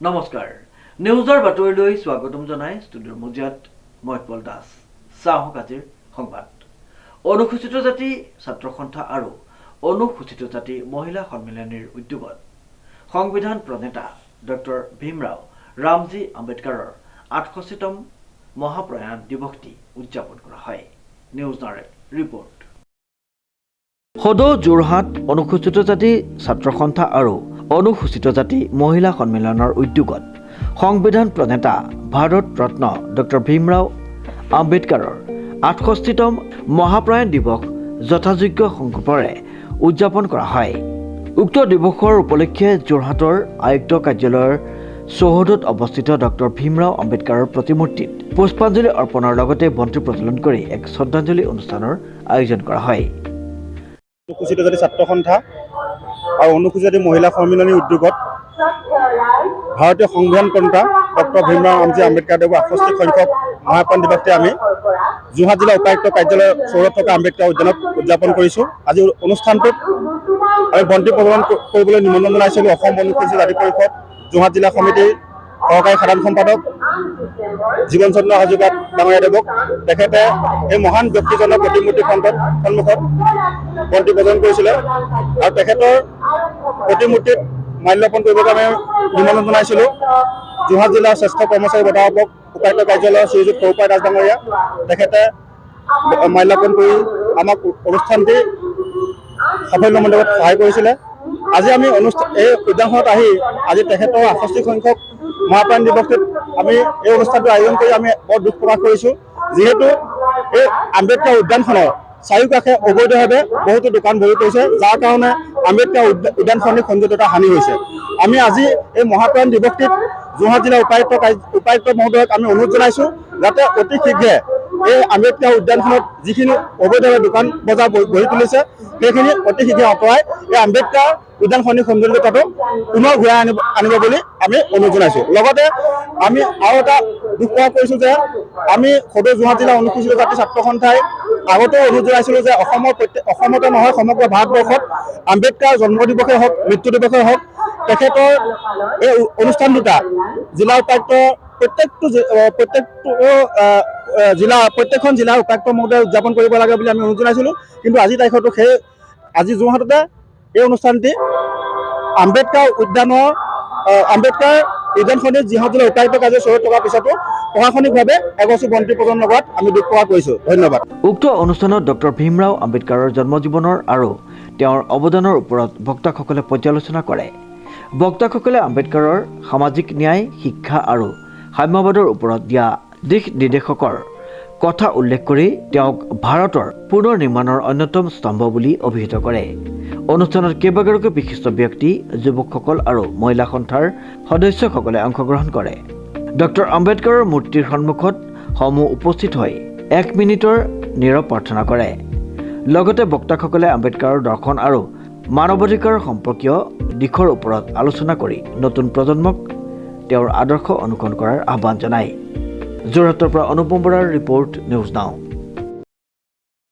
নমস্কাৰ নিউজৰ বাতৰিলৈ স্বাগতম জনাই ষ্টুডিঅ'ৰ মজিয়াত মই ইকবাল দাস চাহক আজিৰ সংবাদ অনুসূচিত জাতি ছাত্ৰ সন্থা আৰু অনুসূচিত জাতি মহিলা সন্মিলনীৰ উদ্যোগত সংবিধান প্ৰণেতা ডক্টৰ ভীমৰাও ৰামজী আম্বেদকাৰৰ ৬৮তম মহাপ্ৰয়াণ দিৱসটি উদযাপন কৰা হয় নিউজ নাৰেল ৰিপৰ্ট সদৌ যোৰহাট অনুসূচিত জাতি ছাত্ৰ সন্থা আৰু অনুসূচিত জাতি মহিলা সন্মিলনৰ উদ্যোগত সংবিধান প্ৰণেতা ভাৰত ৰত্ন ডক্টৰ ভীমৰাও আম্বেদকাৰৰ ৬৮তম মহাপ্ৰয়াণ দিৱস যথাযোগ্য সংকল্পৰে উদযাপন কৰা হয়। উক্ত দিৱসৰ উপলক্ষে যোৰহাটৰ আয়ুক্ত কাৰ্যালয়ৰ চৌহদত অৱস্থিত ডক্টৰ ভীমৰাও আম্বেদকাৰৰ প্ৰতিমূৰ্তিত পুষ্পাঞ্জলি অৰ্পণৰ লগতে বন্তি প্ৰজ্বলন কৰি এক শ্ৰদ্ধাঞ্জলি অনুষ্ঠানৰ আয়োজন কৰা হয়। অনুসূচিত জাতি ছাত্ৰ সন্থা আৰু অনুসূচিত জাতি মহিলা সন্মিলনীৰ উদ্যোগত ভাৰতীয় সংবিধান প্ৰণেতা ডক্টৰ ভীমৰাও ৰামজী আম্বেদকাৰ দেৱৰ ৬৮ সংখ্যক মহাপ্ৰয়াণ দিৱসটি আমি যোৰহাট জিলা উপায়ুক্ত কাৰ্যালয়ৰ চৌহদত থকা আম্বেদকাৰ উদ্যানত উদযাপন কৰিছোঁ। আজি অনুষ্ঠানটোত আমি বন্তি প্ৰজ্বলন কৰিবলৈ নিমন্ত্ৰণ জনাইছিলোঁ অসম অনুসূচিত জাতি পৰিষদ যোৰহাট জিলা সমিতিৰ সহকাৰী সাধাৰণ সম্পাদক জীৱন চন্দ্ৰ হাজৰিকা ডাঙৰীয়াদেৱক। তেখেতে এই মহান ব্যক্তিজনৰ প্ৰতিমূৰ্তিৰ সন্মুখত বন্তি প্ৰজ্বলন কৰিছিলে আৰু তেখেতৰ প্ৰতিমূৰ্তিত মাল্যাৰ্পণ কৰিবলৈ আমি নিমন্ত্ৰণ জনাইছিলোঁ যোৰহাট জিলাৰ শ্ৰেষ্ঠ কৰ্মচাৰী বঁটাপ্ৰাপক উপায়ুক্ত কাৰ্যালয়ৰ শ্ৰীযুত সৰুপাই দাস ডাঙৰীয়া। তেখেতে মাল্যাৰ্পণ কৰি আমাক অনুষ্ঠানটি সাফল্যমণ্ডিতত সহায় কৰিছিলে। আজি আমি এই উদ্যানখনত আহি আজি তেখেতৰ ৬৮ সংখ্যক মহাপ্ৰয়াণ দিৱসটোত আমি এই অনুষ্ঠানটো আয়োজন কৰি আমি বৰ দুখ প্ৰকাশ কৰিছোঁ, যিহেতু এই আম্বেদকাৰ উদ্যানখনৰ চাৰিওকাষে অবৈধভাৱে বহুতো দোকান বহি পৰিছে, যাৰ কাৰণে আম্বেদকাৰ উদ্যানখনিক সৌন্দৰ্যতা হানি হৈছে। আমি আজি এই মহাপ্ৰয়াণ দিৱসটিত যোৰহাট জিলা উপায়ুক্ত মহোদয়ক আমি অনুৰোধ জনাইছোঁ যাতে অতি শীঘ্ৰে এই আম্বেদকাৰ উদ্যানখনত যিখিনি অবৈধভাৱে দোকান বজাৰ গঢ়ি তুলিছে সেইখিনি অতি শীঘ্ৰে আঁতৰাই এই আম্বেদকাৰ উদ্যানখনিক সৌন্দৰ্যতাটো পুনৰ ঘূৰাই আনিব বুলি আমি অনুৰোধ জনাইছোঁ। লগতে আমি আৰু এটা দুখ প্ৰকাশ কৰিছোঁ যে আমি সদৌ যোৰহাট জিলা অনুসূচিত জাতি ছাত্ৰ সন্থাই আগতেও অনুৰোধ জনাইছিলোঁ যে অসমতে নহয় সমগ্ৰ ভাৰতবৰ্ষত আম্বেদকাৰ জন্ম দিৱসেই হওক মৃত্যু দিৱসেই হওক তেখেতৰ এই অনুষ্ঠান দুটা জিলা উপায়ুক্ত প্ৰত্যেকখন জিলাৰ উপায়ুক্ত মহোদয়ে উদযাপন কৰিব লাগে বুলি আমি অনুৰোধ জনাইছিলোঁ। কিন্তু আজিৰ তাৰিখতো আজি যোৰহাটতে এই অনুষ্ঠানটি আম্বেদকাৰ উদ্যানখনিত যোৰহাট জিলা উপায়ুক্ত কাৰ্যালয় চৌহদত থকাৰ পিছতো প্ৰশাসনিকভাৱে এগছি বন্তি প্ৰজ্বলন কৰাত আমি দুখ প্ৰকাশ কৰিছোঁ। ধন্যবাদ। উক্ত অনুষ্ঠানত ডক্টৰ ভীমৰাও আম্বেদকাৰৰ জন্মজীৱনৰ আৰু তেওঁৰ অৱদানৰ ওপৰত বক্তাসকলে পৰ্যালোচনা কৰে। বক্তাসকলে আম্বেদকাৰৰ সামাজিক ন্যায় শিক্ষা আৰু সাম্যবাদৰ ওপৰত দিয়া দিশ নিৰ্দেশকৰ কথা উল্লেখ কৰি তেওঁক ভাৰতৰ পুনৰ নিৰ্মাণৰ অন্যতম স্তম্ভ বুলি অভিহিত কৰে। অনুষ্ঠানত কেইবাগৰাকীও বিশিষ্ট ব্যক্তি যুৱকসকল আৰু মহিলা সন্থাৰ সদস্যসকলে অংশগ্ৰহণ কৰে। ডক্টৰ আম্বেদকাৰৰ মূৰ্তিৰ সন্মুখত সমূহ উপস্থিত হৈ ১ মিনিটৰ নীৰৱ প্ৰাৰ্থনা কৰে। লগতে বক্তাসকলে আম্বেদকাৰৰ দৰ্শন আৰু মানৱাধিকাৰ সম্পৰ্কীয় দিশৰ ওপৰত আলোচনা কৰি নতুন প্ৰজন্মক তেওঁৰ আদৰ্শ অনুসৰণ কৰাৰ আহ্বান জনায়। যোৰহাটৰ পৰা অনুপম বৰাৰ ৰিপৰ্ট নিউজ নাও।